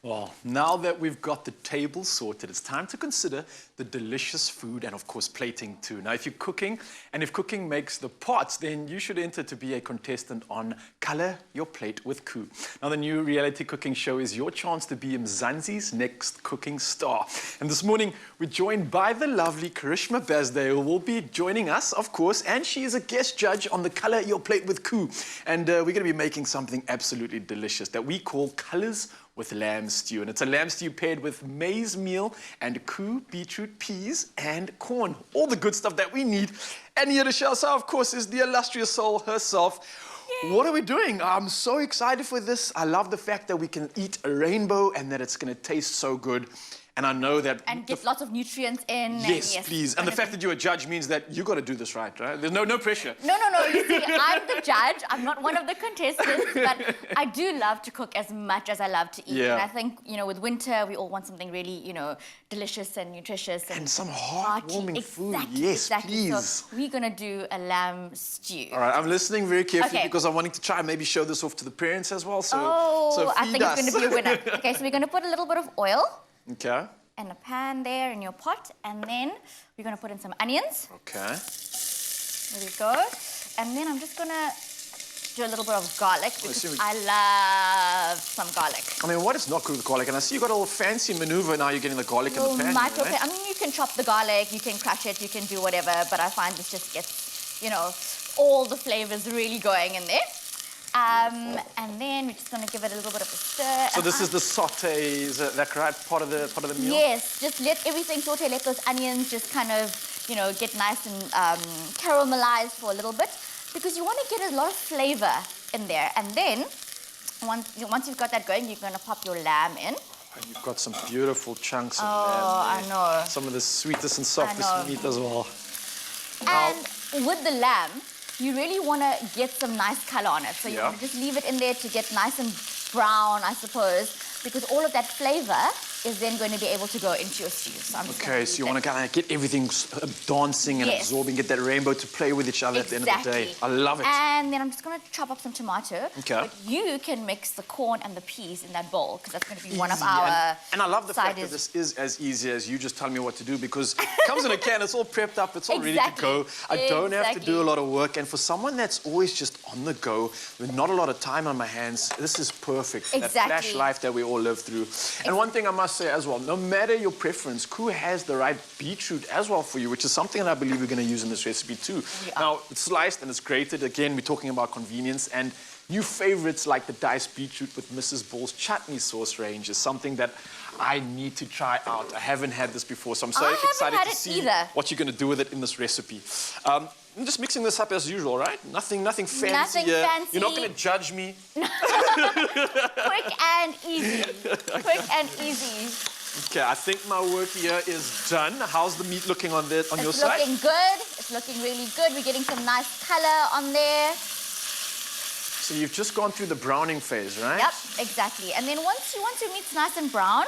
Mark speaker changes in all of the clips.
Speaker 1: Well, now that we've got the table sorted, it's time to consider the delicious food and, of course, plating too. Now, if you're cooking, and if cooking makes the pots, then you should enter to be a contestant on Colour Your Plate with KOO. Now, the new reality cooking show is your chance to be Mzansi's next cooking star. And this morning, we're joined by the lovely Carishma Basday, who will be joining us, of course, and she is a guest judge on the Colour Your Plate with KOO. And we're going to be making something absolutely delicious that we call Colours with lamb stew. And it's a lamb stew paired with maize meal and KOO beetroot peas and corn. All the good stuff that we need. And here to show us, of course, is the illustrious soul herself. Yay. What are we doing? I'm so excited for this. I love the fact that we can eat a rainbow and that it's going to taste so good. And I know that...
Speaker 2: And get lots of nutrients in.
Speaker 1: Yes, please. And the fact that you're a judge means that you got to do this right? There's no pressure.
Speaker 2: No. You see, I'm the judge. I'm not one of the contestants. But I do love to cook as much as I love to eat.
Speaker 1: Yeah.
Speaker 2: And I think, with winter, we all want something really, delicious and nutritious.
Speaker 1: And some heartwarming food.
Speaker 2: Exactly,
Speaker 1: Yes,
Speaker 2: exactly.
Speaker 1: please.
Speaker 2: So we're going to do a lamb stew.
Speaker 1: All right, I'm listening very carefully because I'm wanting to try and maybe show this off to the parents as well. So
Speaker 2: I
Speaker 1: feed
Speaker 2: think
Speaker 1: us.
Speaker 2: it's going to be a winner. Okay, so we're going to put a little bit of oil.
Speaker 1: Okay.
Speaker 2: And a pan there in your pot, and then we're going to put in some onions.
Speaker 1: Okay.
Speaker 2: There we go. And then I'm just going to do a little bit of garlic because I love some garlic.
Speaker 1: I mean, what is not good with garlic? And I see you got a little fancy maneuver now. You're getting the garlic in the pan.
Speaker 2: Right? I mean, you can chop the garlic, you can crush it, you can do whatever, but I find this just gets, all the flavors really going in there. And then we're just going to give it a little bit of a stir.
Speaker 1: So this is the saute, is that right? Part of the meal?
Speaker 2: Yes, just let everything saute, let those onions just kind of, get nice and caramelized for a little bit because you want to get a lot of flavor in there. And then, once you've got that going, you're going to pop your lamb in.
Speaker 1: And you've got some beautiful chunks of lamb
Speaker 2: there. I know.
Speaker 1: Some of the sweetest and softest meat as well.
Speaker 2: And with the lamb, you really want to get some nice color on it. So you want to just leave it in there to get nice and brown, I suppose, because all of that flavor is then going to be able to go into your stew. So so
Speaker 1: you want to kind of get everything dancing and absorbing, get that rainbow to play with each other at the end of the day. I love it.
Speaker 2: And then I'm just going to chop up some tomato.
Speaker 1: Okay.
Speaker 2: But you can mix the corn and the peas in that bowl because that's going to be one of our
Speaker 1: And I love the fact that this is as easy as you just telling me what to do because it comes in a can, it's all prepped up, it's all ready to go. I don't have to do a lot of work. And for someone that's always just on the go, with not a lot of time on my hands, this is perfect. That flash life that we all live through. And one thing I must say as well, no matter your preference, KOO has the right beetroot as well for you, which is something that I believe we're going to use in this recipe too. Now, it's sliced and it's grated. Again, we're talking about convenience. And new favorites like the diced beetroot with Mrs. Ball's chutney sauce range is something that I need to try out. I haven't had this before, so I'm so excited to see what you're going to do with it in this recipe. I'm just mixing this up as usual, right? Nothing fancy.
Speaker 2: Nothing fancy.
Speaker 1: You're not going to judge me.
Speaker 2: Quick and easy. Quick and easy.
Speaker 1: Okay, I think my work here is done. How's the meat looking on your side?
Speaker 2: It's looking good. It's looking really good. We're getting some nice color on there.
Speaker 1: So you've just gone through the browning phase, right?
Speaker 2: Yep, exactly. And then once your meat's nice and brown,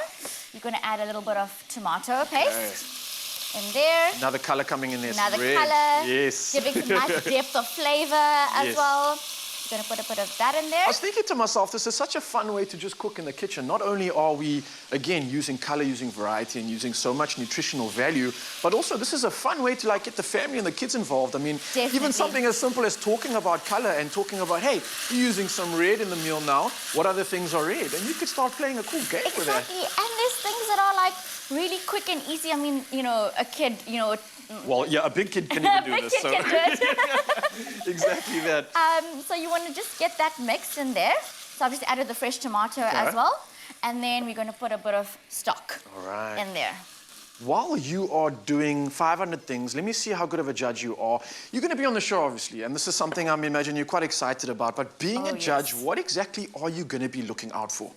Speaker 2: you're going to add a little bit of tomato paste. In there.
Speaker 1: Another color coming in there.
Speaker 2: Another color.
Speaker 1: Yes.
Speaker 2: Giving some nice depth of flavor as well. You're going to put a bit of that in there.
Speaker 1: I was thinking to myself, this is such a fun way to just cook in the kitchen. Not only are we, again, using color, using variety, and using so much nutritional value, but also this is a fun way to get the family and the kids involved. I mean, even something as simple as talking about color and talking about, hey, you're using some red in the meal now. What other things are red? And you could start playing a cool game with that.
Speaker 2: Exactly. And there's things that are really quick and easy. I mean, a kid,
Speaker 1: Well, yeah, a big kid can even do this.
Speaker 2: A big kid can do it.
Speaker 1: Exactly that.
Speaker 2: So you want to just get that mixed in there. So I've just added the fresh tomato as well. And then we're going to put a bit of stock in there.
Speaker 1: While you are doing 500 things, let me see how good of a judge you are. You're going to be on the show, obviously, and this is something I imagine you're quite excited about. But being a judge, what exactly are you going to be looking out for?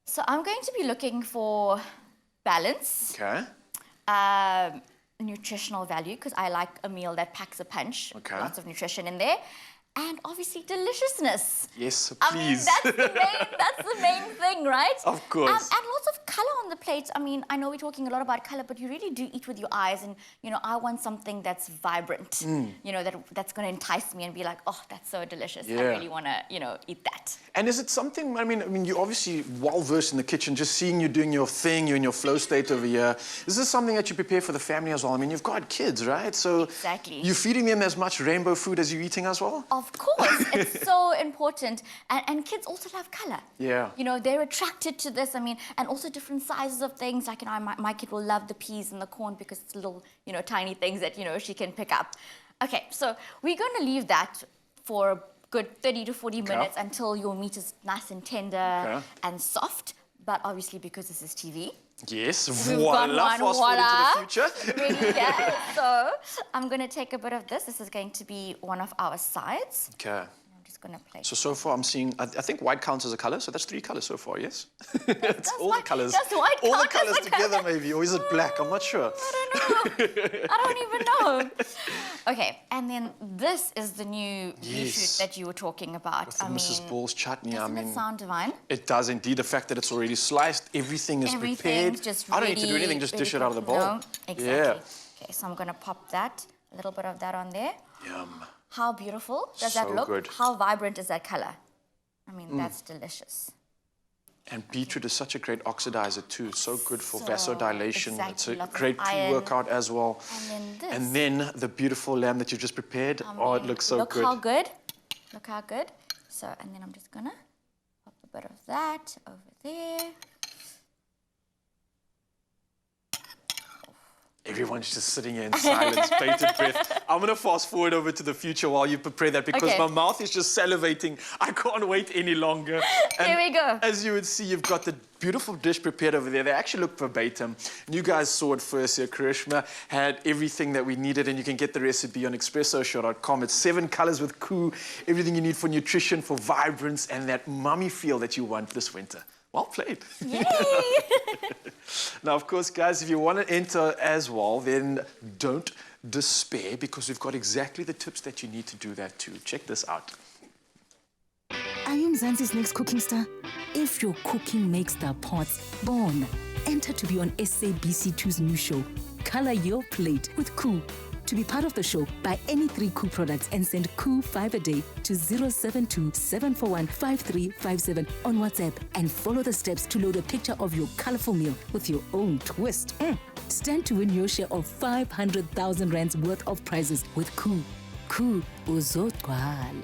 Speaker 2: So I'm going to be looking for balance.
Speaker 1: Okay.
Speaker 2: Nutritional value, because I like a meal that packs a punch.
Speaker 1: Okay.
Speaker 2: Lots of nutrition in there. And obviously deliciousness.
Speaker 1: Yes, please.
Speaker 2: I mean, that's the main thing, right?
Speaker 1: Of course.
Speaker 2: And lots of color on on the plate, I mean, I know we're talking a lot about color, but you really do eat with your eyes. And, you know, I want something that's vibrant, you know, that's going to entice me and be like, oh, that's so delicious. I really want to, you know, eat that.
Speaker 1: And is it something, I mean, you're obviously well-versed in the kitchen, just seeing you doing your thing, you're in your flow state over here. Is this something that you prepare for the family as well? I mean, you've got kids, right? So
Speaker 2: exactly.
Speaker 1: You're feeding them as much rainbow food as you're eating as well?
Speaker 2: Of course, it's so important. And kids also love color.
Speaker 1: Yeah.
Speaker 2: You know, they're attracted to this. I mean, and also different sizes of things. Like, you know, my kid will love the peas and the corn because it's little, you know, tiny things that, you know, she can pick up. Okay, so we're going to leave that for a good 30 to 40 minutes until your meat is nice and tender and soft. But obviously, because this is TV.
Speaker 1: Yes,
Speaker 2: we've
Speaker 1: voila,
Speaker 2: got one,
Speaker 1: fast forward into the future.
Speaker 2: Ready, yeah. So I'm going to take a bit of this. This is going to be one of our sides.
Speaker 1: Okay.
Speaker 2: Going to play.
Speaker 1: So far I'm seeing, I think white counts as a color, so that's 3 colors so far, yes? It's all the colors.
Speaker 2: Does white
Speaker 1: all
Speaker 2: count
Speaker 1: the colors
Speaker 2: as a
Speaker 1: together
Speaker 2: color?
Speaker 1: maybe, or is it black? I'm not sure.
Speaker 2: I don't know. I don't even know. Okay, and then this is the new beetroot that you were talking about.
Speaker 1: With the Mrs. Ball's chutney,
Speaker 2: doesn't it sound divine?
Speaker 1: It does indeed. The fact that it's already sliced, everything is prepared.
Speaker 2: Just
Speaker 1: I don't need to do anything, just dish it out of the bowl.
Speaker 2: No, exactly. Yeah. Okay, so I'm going to pop that, a little bit of that on there.
Speaker 1: Yum.
Speaker 2: How beautiful does that look?
Speaker 1: Good.
Speaker 2: How vibrant is that color? I mean, that's delicious.
Speaker 1: And beetroot is such a great oxidizer too. So good for vasodilation.
Speaker 2: Exactly,
Speaker 1: it's a
Speaker 2: lots of
Speaker 1: great pre-workout as well.
Speaker 2: And then this.
Speaker 1: And then the beautiful lamb that you've just prepared. Oh, it looks so good.
Speaker 2: Look how good. Look how good. So, and then I'm just gonna pop a bit of that over there.
Speaker 1: Everyone's just sitting here in silence, bated breath. I'm going to fast forward over to the future while you prepare that because my mouth is just salivating. I can't wait any longer. And
Speaker 2: there we go.
Speaker 1: As you would see, you've got the beautiful dish prepared over there. They actually look verbatim. And you guys saw it first here. Carishma had everything that we needed, and you can get the recipe on expressoshow.com. It's 7 colors with KOO, everything you need for nutrition, for vibrance, and that mummy feel that you want this winter. Well played.
Speaker 2: Yay!
Speaker 1: Now, of course, guys, if you want to enter as well, then don't despair because we've got exactly the tips that you need to do that too. Check this out.
Speaker 3: Are you Mzansi's next cooking star? If your cooking makes the pots born, enter to be on SABC2's new show, Color Your Plate with KOO. To be part of the show, buy any 3 KOO products and send KOO 5 a day to 072-741-5357 on WhatsApp and follow the steps to load a picture of your colorful meal with your own twist. Stand to win your share of 500,000 rands worth of prizes with KOO. KOO uzogcwala.